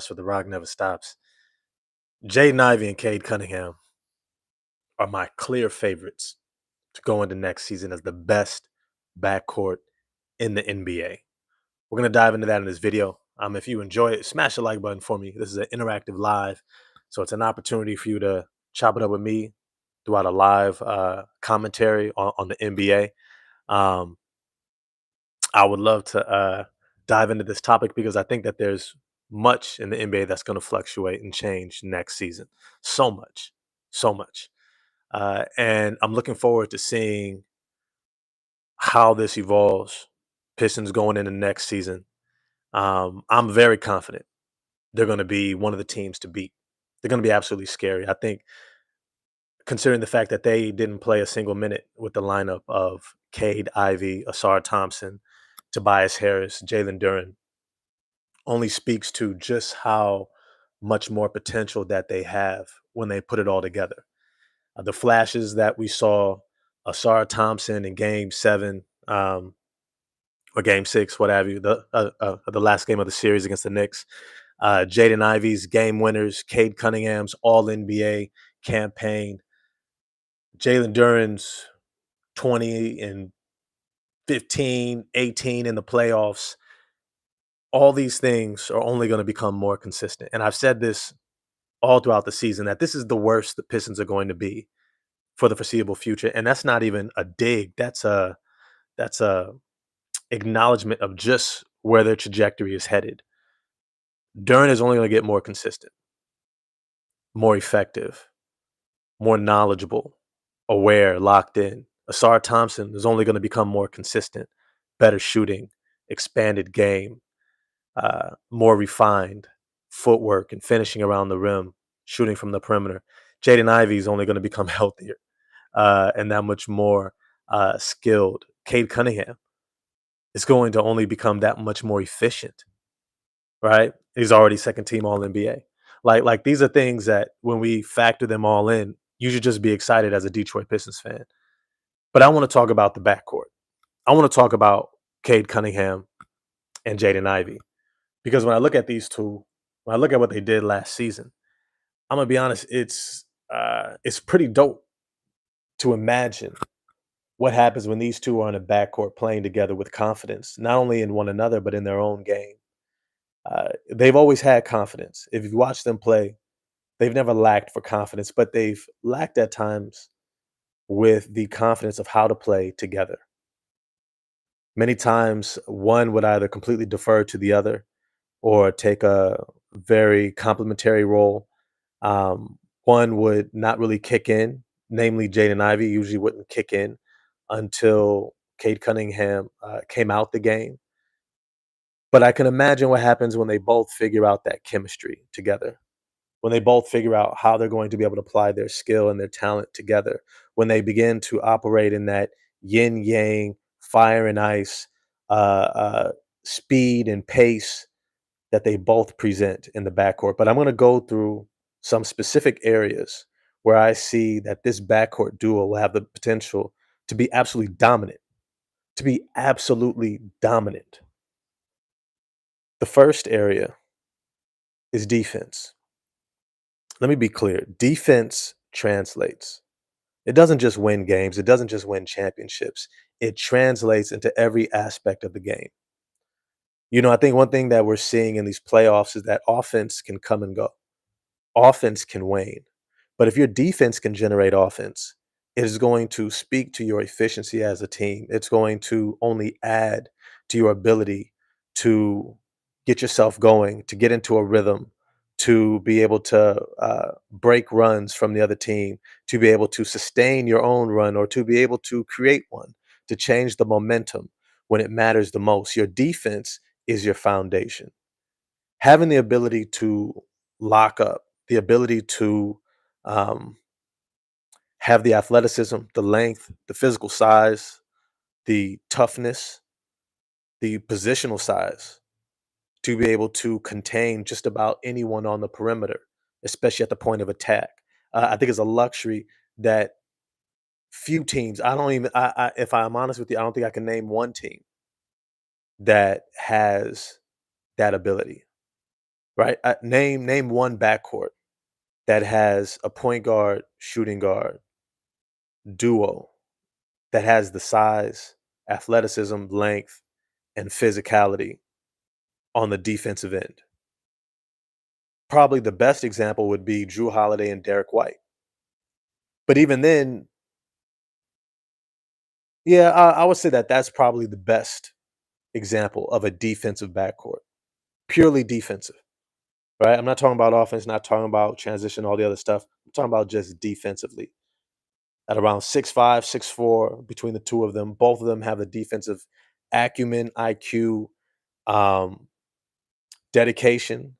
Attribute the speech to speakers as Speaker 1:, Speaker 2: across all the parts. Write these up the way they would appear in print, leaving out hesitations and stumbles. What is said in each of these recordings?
Speaker 1: for The Rock Never Stops. Jaden Ivey and Cade Cunningham are my clear favorites to go into next season as the best backcourt in the NBA. We're going to dive into that in this video. If you enjoy it, smash the like button for me. This is an interactive live, so it's an opportunity for you to chop it up with me throughout a live commentary on the NBA. Um, I would love to dive into this topic because I think that there's much in the NBA that's going to fluctuate and change next season. So much, so much. And I'm looking forward to seeing how this evolves. Pistons going into next season. I'm very confident they're going to be one of the teams to beat. They're going to be absolutely scary. I think, considering the fact that they didn't play a single minute with the lineup of Cade, Ivey, Asar Thompson, Tobias Harris, Jalen Duren, only speaks to just how much more potential that they have when they put it all together. The flashes that we saw, Asar Thompson in Game 7 or Game 6, what have you, the last game of the series against the Knicks. Jaden Ivey's game winners, Cade Cunningham's All NBA campaign, Jalen Duren's 20 and 15, 18 in the playoffs. All these things are only going to become more consistent. And I've said this all throughout the season that this is the worst the Pistons are going to be for the foreseeable future. And that's not even a dig. That's a acknowledgement of just where their trajectory is headed. Duren is only going to get more consistent, more effective, more knowledgeable, aware, locked in. Asar Thompson is only going to become more consistent, better shooting, expanded game, more refined footwork and finishing around the rim, shooting from the perimeter. Jaden Ivey is only going to become healthier and that much more skilled. Cade Cunningham is going to only become that much more efficient, right? He's already second team All NBA. Like these are things that when we factor them all in, you should just be excited as a Detroit Pistons fan. But I want to talk about the backcourt. I want to talk about Cade Cunningham and Jaden Ivey. Because when I look at these two, when I look at what they did last season, I'm gonna be honest, it's pretty dope to imagine what happens when these two are in a backcourt playing together with confidence, not only in one another but in their own game. They've always had confidence. If you watch them play, they've never lacked for confidence, but they've lacked at times with the confidence of how to play together. Many times, one would either completely defer to the other or take a very complementary role. One would not really kick in, namely Jaden Ivey usually wouldn't kick in until Cade Cunningham came out the game. But I can imagine what happens when they both figure out that chemistry together, when they both figure out how they're going to be able to apply their skill and their talent together, when they begin to operate in that yin yang, fire and ice, speed and pace that they both present in the backcourt. But I'm going to go through some specific areas where I see that this backcourt duo will have the potential to be absolutely dominant, to be absolutely dominant. The first area is defense. Let me be clear. Defense translates. It doesn't just win games. It doesn't just win championships. It translates into every aspect of the game. I think one thing that we're seeing in these playoffs is that offense can come and go. Offense can wane. But if your defense can generate offense, it is going to speak to your efficiency as a team. It's going to only add to your ability to get yourself going, to get into a rhythm, to be able to break runs from the other team, to be able to sustain your own run or to be able to create one, to change the momentum when it matters the most. Your defense is your foundation. Having the ability to lock up, the ability to have the athleticism, the length, the physical size, the toughness, the positional size to be able to contain just about anyone on the perimeter, especially at the point of attack. I think it's a luxury that few teams, I don't even, if I'm honest with you, I don't think I can name one team that has that ability. right? Name one backcourt that has a point guard, shooting guard duo that has the size, athleticism, length, and physicality on the defensive end. Probably the best example would be Drew Holiday and Derek White. But even then, yeah, I would say that that's probably the best example of a defensive backcourt, purely defensive, right? I'm not talking about offense, not talking about transition, all the other stuff. I'm talking about just defensively. At around 6'5", 6'4", between the two of them, both of them have the defensive acumen, IQ, um, dedication.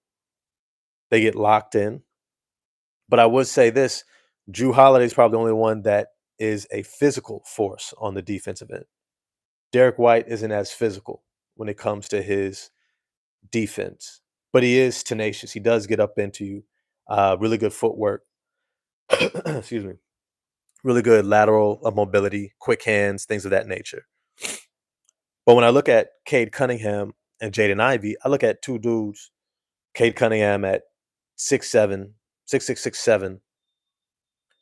Speaker 1: They get locked in. But I would say this: Drew Holiday is probably the only one that is a physical force on the defensive end. Derek White isn't as physical when it comes to his defense, but he is tenacious. He does get up into you. Really good footwork. Excuse me. Really good lateral mobility, quick hands, things of that nature. But when I look at Cade Cunningham and Jaden Ivey, I look at two dudes. Cade Cunningham at 6'7", 6'6", 6'7",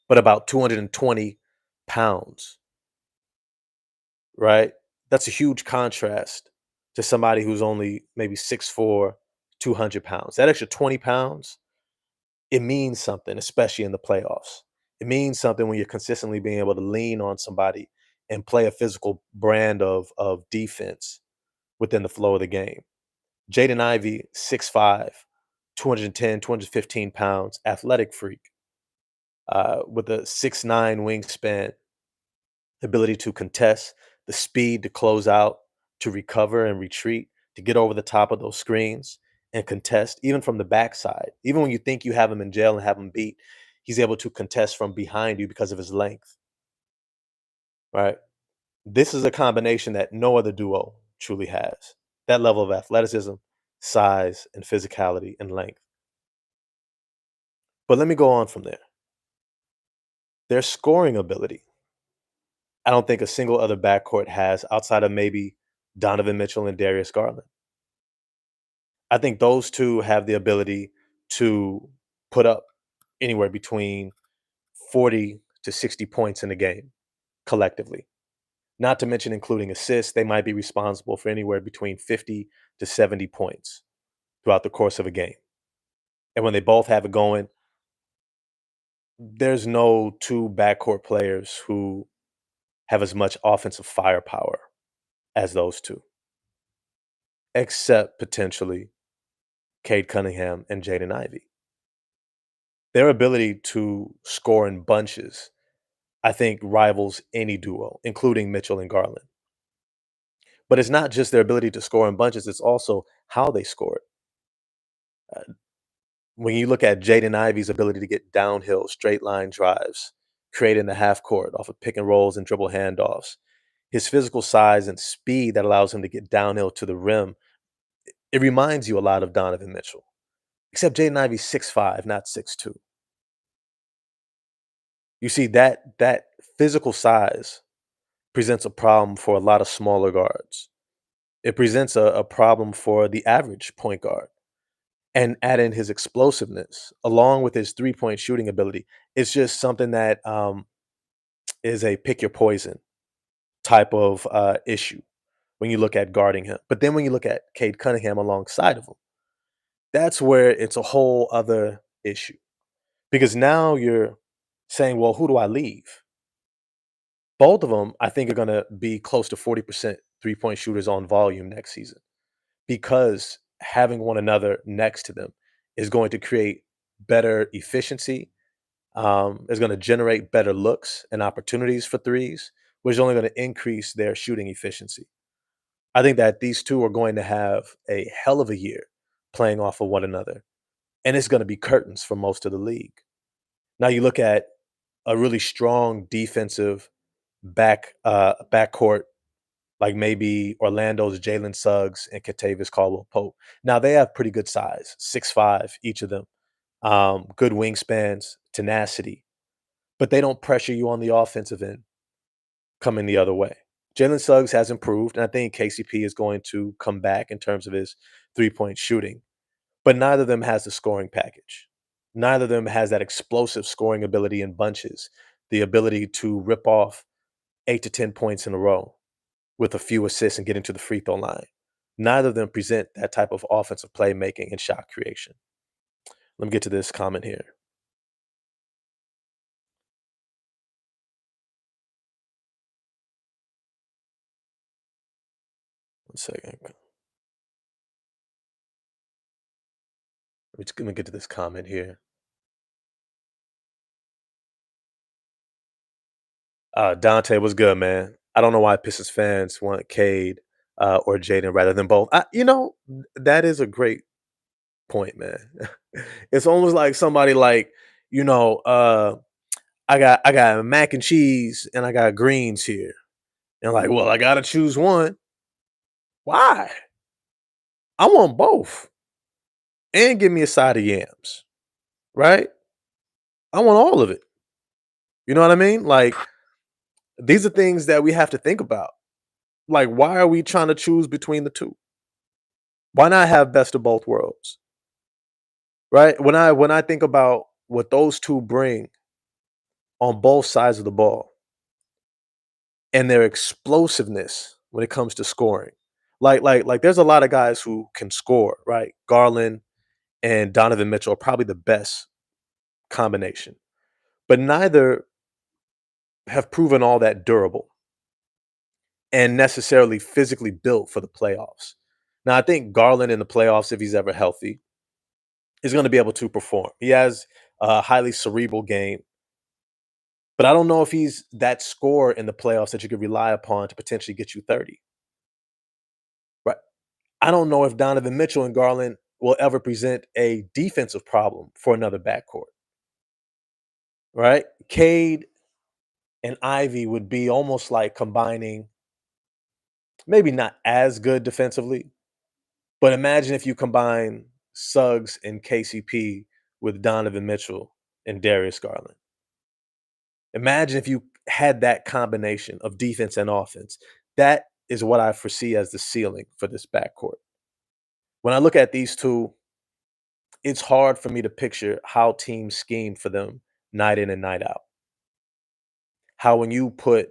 Speaker 1: but about 220 pounds, right? That's a huge contrast to somebody who's only maybe 6'4", 200 pounds. That extra 20 pounds, it means something, especially in the playoffs. It means something when you're consistently being able to lean on somebody and play a physical brand of defense within the flow of the game. Jaden Ivey, 6'5", 210, 215 pounds, athletic freak, with a 6'9" wingspan, ability to contest, the speed to close out, to recover and retreat, to get over the top of those screens and contest, even from the backside. Even when you think you have him in jail and have him beat, he's able to contest from behind you because of his length, right? This is a combination that no other duo truly has. That level of athleticism, size, and physicality and length. But let me go on from there. Their scoring ability, I don't think a single other backcourt has outside of maybe Donovan Mitchell and Darius Garland. I think those two have the ability to put up anywhere between 40 to 60 points in a game collectively. Not to mention including assists, they might be responsible for anywhere between 50 to 70 points throughout the course of a game. And when they both have it going, there's no two backcourt players who have as much offensive firepower as those two, except potentially Cade Cunningham and Jaden Ivey. Their ability to score in bunches, I think, rivals any duo, including Mitchell and Garland. But it's not just their ability to score in bunches, it's also how they score it. When you look at Jaden Ivey's ability to get downhill, straight line drives, creating the half court off of pick and rolls and dribble handoffs, his physical size and speed that allows him to get downhill to the rim, it reminds you a lot of Donovan Mitchell. Except Jaden Ivey's 6'5", not 6'2". You see, that physical size presents a problem for a lot of smaller guards. It presents a problem for the average point guard. And add in his explosiveness along with his three-point shooting ability. It's just something that is a pick your poison type of issue when you look at guarding him. But then when you look at Cade Cunningham alongside of him, that's where it's a whole other issue. Because now you're saying, well, who do I leave? Both of them, I think, are going to be close to 40% three-point shooters on volume next season because having one another next to them is going to create better efficiency. Is going to generate better looks and opportunities for threes, which is only going to increase their shooting efficiency. I think that these two are going to have a hell of a year playing off of one another, and it's going to be curtains for most of the league. Now you look at a really strong defensive backcourt like maybe Orlando's Jalen Suggs and Kentavious Caldwell Pope. Now they have pretty good size, 6'5", each of them. Good wingspans, tenacity, but they don't pressure you on the offensive end coming the other way. Jalen Suggs has improved, and I think KCP is going to come back in terms of his three-point shooting. but neither of them has the scoring package. Neither of them has that explosive scoring ability in bunches, the ability to rip off 8 to 10 points in a row with a few assists and getting to the free throw line. Neither of them present that type of offensive playmaking and shot creation. Let me get to this comment here. 1 second. Let me get to this comment here. Dante, was good, man? I don't know why Pistons fans want Cade or Jaden rather than both. That is a great point, man. It's almost like somebody like, you know, I got mac and cheese and I got greens here. And like, well, I gotta choose one. Why? I want both. And give me a side of yams, right? I want all of it. You know what I mean? Like, these are things that we have to think about. Like, why are we trying to choose between the two? Why not have best of both worlds? Right? When I think about what those two bring on both sides of the ball and their explosiveness when it comes to scoring. Like there's a lot of guys who can score, right? Garland and Donovan Mitchell are probably the best combination. But neither have proven all that durable and necessarily physically built for the playoffs. Now, I think Garland in the playoffs, if he's ever healthy, is going to be able to perform. He has a highly cerebral game, but I don't know if he's that scorer in the playoffs that you could rely upon to potentially get you 30. Right. I don't know if Donovan Mitchell and Garland will ever present a defensive problem for another backcourt. Right. Cade and Ivy would be almost like combining, maybe not as good defensively, but imagine if you combine Suggs and KCP with Donovan Mitchell and Darius Garland. Imagine if you had that combination of defense and offense. That is what I foresee as the ceiling for this backcourt. When I look at these two, it's hard for me to picture how teams scheme for them night in and night out. How when you put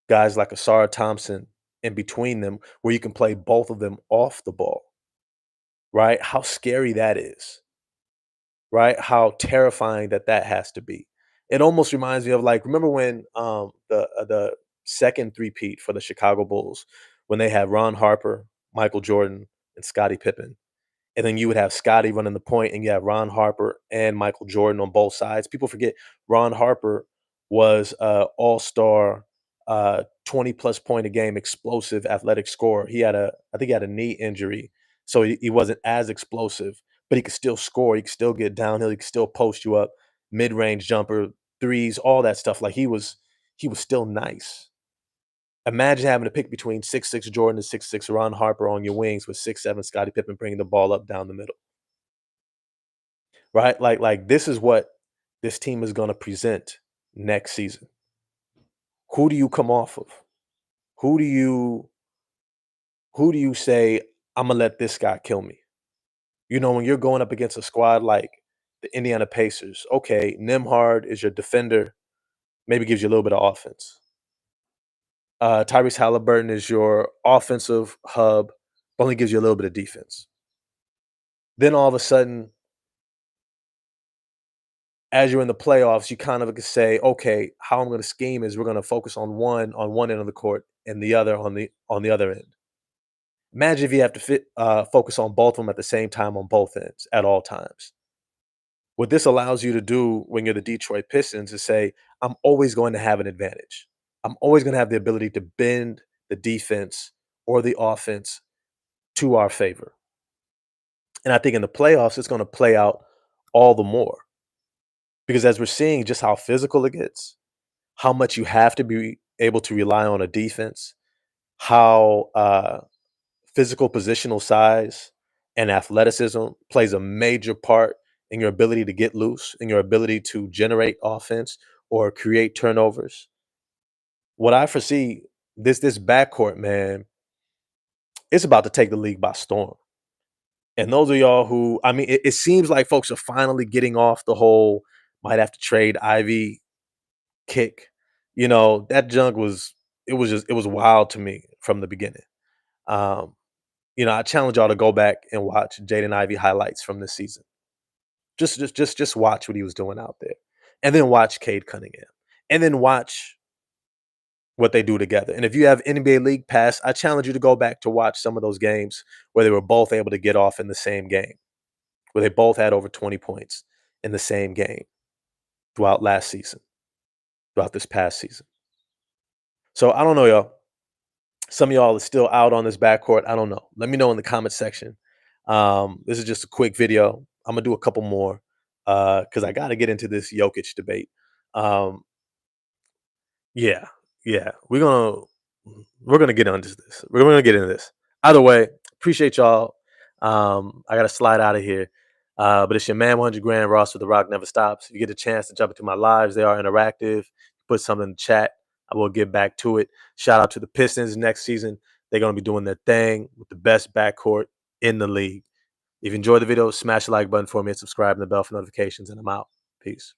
Speaker 1: guys like Asara Thompson in between them, where you can play both of them off the ball, right? How scary that is, right? How terrifying that has to be. It almost reminds me of like remember when the second three-peat for the Chicago Bulls when they had Ron Harper, Michael Jordan, and Scottie Pippen. And then you would have Scottie running the point, and you have Ron Harper and Michael Jordan on both sides. People forget Ron Harper was a all-star, 20 plus point a game, explosive athletic scorer. I think he had a knee injury, so he wasn't as explosive, but he could still score. He could still get downhill. He could still post you up, mid-range jumper, threes, all that stuff. Like he was still nice. Imagine having to pick between 6'6" Jordan and 6'6" Ron Harper on your wings with 6'7" Scottie Pippen bringing the ball up down the middle, right? Like this is what this team is going to present next season. Who do you come off of? Who do you who do you say I'm gonna let this guy kill me? You know, when you're going up against a squad like the Indiana Pacers, okay, Nimhard is your defender, maybe gives you a little bit of offense. Tyrese Halliburton is your offensive hub, only gives you a little bit of defense. Then all of a sudden, as you're in the playoffs, you kind of say, okay, how I'm going to scheme is we're going to focus on one end of the court and the other on the other end. Imagine if you have to focus on both of them at the same time on both ends at all times. What this allows you to do when you're the Detroit Pistons is say, I'm always going to have an advantage. I'm always going to have the ability to bend the defense or the offense to our favor. And I think in the playoffs, it's going to play out all the more because as we're seeing just how physical it gets, how much you have to be able to rely on a defense, how physical positional size and athleticism plays a major part in your ability to get loose, in your ability to generate offense or create turnovers. What I foresee this backcourt, man, it's about to take the league by storm. And those of y'all who, I mean, it seems like folks are finally getting off the whole might have to trade Ivy kick. That junk was it was wild to me from the beginning. Um, I challenge y'all to go back and watch Jaden Ivey highlights from this season. Just watch what he was doing out there, and then watch Cade Cunningham, and then watch what they do together. And if you have NBA League Pass, I challenge you to go back to watch some of those games where they were both able to get off in the same game, where they both had over 20 points in the same game throughout last season, throughout this past season. So I don't know, y'all. Some of y'all are still out on this backcourt. I don't know. Let me know in the comment section. This is just a quick video. I'm gonna do a couple more because I got to get into this Jokic debate. Um, yeah, yeah, we're gonna get into this. We're gonna get into this. Either way, appreciate y'all. I gotta slide out of here. But it's your man 100 grand Ross with the Rock Never Stops. If you get a chance to jump into my lives, they are interactive. Put something in the chat. I will get back to it. Shout out to the Pistons next season. They're gonna be doing their thing with the best backcourt in the league. If you enjoyed the video, smash the like button for me and subscribe and the bell for notifications, and I'm out. Peace.